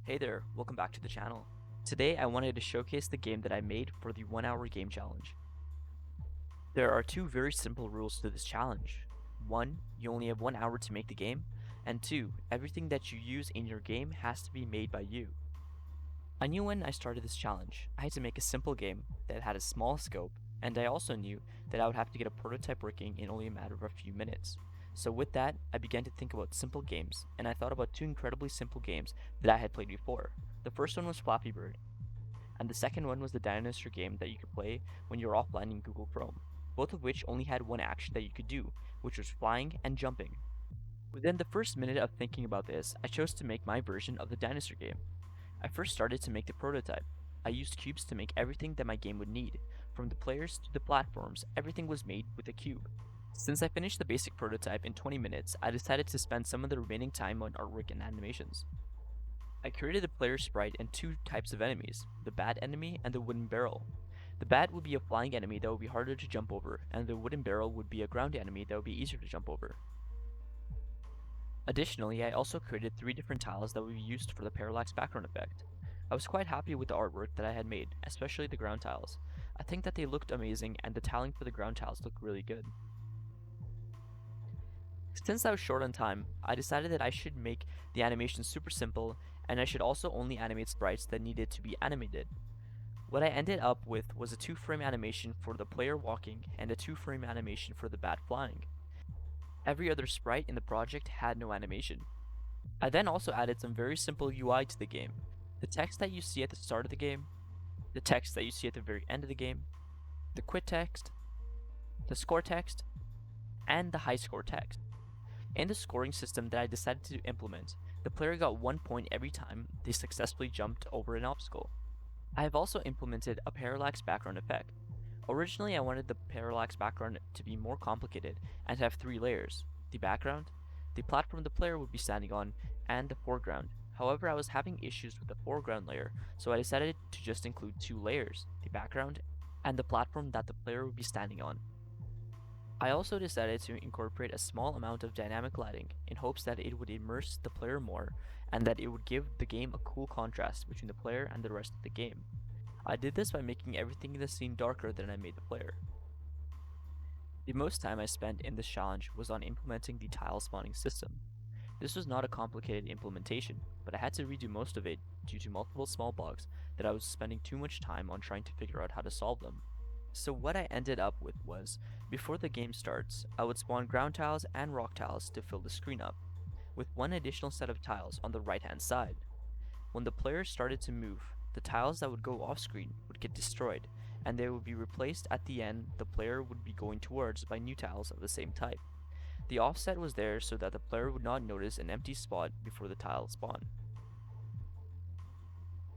Hey there, welcome back to the channel. Today I wanted to showcase the game that I made for the 1 hour game challenge. There are two very simple rules to this challenge. 1. You only have 1 hour to make the game, and 2. Everything that you use in your game has to be made by you. I knew when I started this challenge, I had to make a simple game that had a small scope, and I also knew that I would have to get a prototype working in only a matter of a few minutes. So with that, I began to think about simple games, and I thought about two incredibly simple games that I had played before. The first one was Flappy Bird, and the second one was the dinosaur game that you could play when you were offline in Google Chrome, both of which only had one action that you could do, which was flying and jumping. Within the first minute of thinking about this, I chose to make my version of the dinosaur game. I first started to make the prototype. I used cubes to make everything that my game would need. From the players to the platforms, everything was made with a cube. Since I finished the basic prototype in 20 minutes, I decided to spend some of the remaining time on artwork and animations. I created a player sprite and two types of enemies, the bat enemy and the wooden barrel. The bat would be a flying enemy that would be harder to jump over, and the wooden barrel would be a ground enemy that would be easier to jump over. Additionally, I also created 3 different tiles that would be used for the parallax background effect. I was quite happy with the artwork that I had made, especially the ground tiles. I think that they looked amazing and the tiling for the ground tiles looked really good. Since I was short on time, I decided that I should make the animation super simple and I should also only animate sprites that needed to be animated. What I ended up with was a 2-frame animation for the player walking and a 2-frame animation for the bat flying. Every other sprite in the project had no animation. I then also added some very simple UI to the game. The text that you see at the start of the game, the text that you see at the very end of the game, the quit text, the score text, and the high score text. In the scoring system that I decided to implement, the player got 1 point every time they successfully jumped over an obstacle. I have also implemented a parallax background effect. Originally I wanted the parallax background to be more complicated and to have 3 layers: the background, the platform the player would be standing on, and the foreground. However, I was having issues with the foreground layer, so I decided to just include 2 layers, the background and the platform that the player would be standing on. I also decided to incorporate a small amount of dynamic lighting in hopes that it would immerse the player more and that it would give the game a cool contrast between the player and the rest of the game. I did this by making everything in the scene darker than I made the player. The most time I spent in this challenge was on implementing the tile spawning system. This was not a complicated implementation, but I had to redo most of it due to multiple small bugs that I was spending too much time on trying to figure out how to solve them. So what I ended up with was, before the game starts, I would spawn ground tiles and rock tiles to fill the screen up, with one additional set of tiles on the right hand side. When the player started to move, the tiles that would go off screen would get destroyed, and they would be replaced at the end the player would be going towards by new tiles of the same type. The offset was there so that the player would not notice an empty spot before the tile spawned.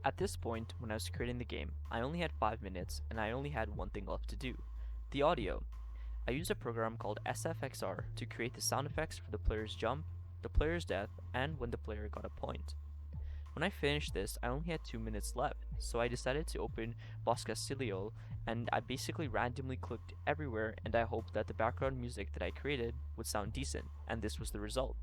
At this point, when I was creating the game, I only had 5 minutes and I only had one thing left to do: the audio. I used a program called SFXR to create the sound effects for the player's jump, the player's death, and when the player got a point. When I finished this, I only had 2 minutes left, so I decided to open Boscasilio and I basically randomly clicked everywhere and I hoped that the background music that I created would sound decent, and this was the result.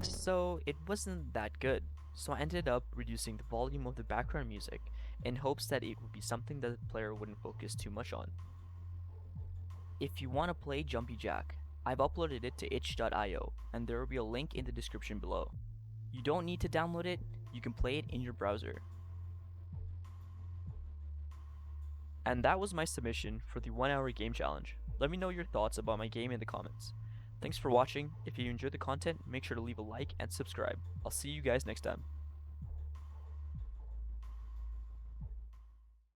So it wasn't that good, so I ended up reducing the volume of the background music in hopes that it would be something that the player wouldn't focus too much on. If you want to play Jumpy Jack, I've uploaded it to itch.io and there will be a link in the description below. You don't need to download it, you can play it in your browser. And that was my submission for the 1 hour game challenge. Let me know your thoughts about my game in the comments. Thanks for watching. If you enjoyed the content, make sure to leave a like and subscribe. I'll see you guys next time.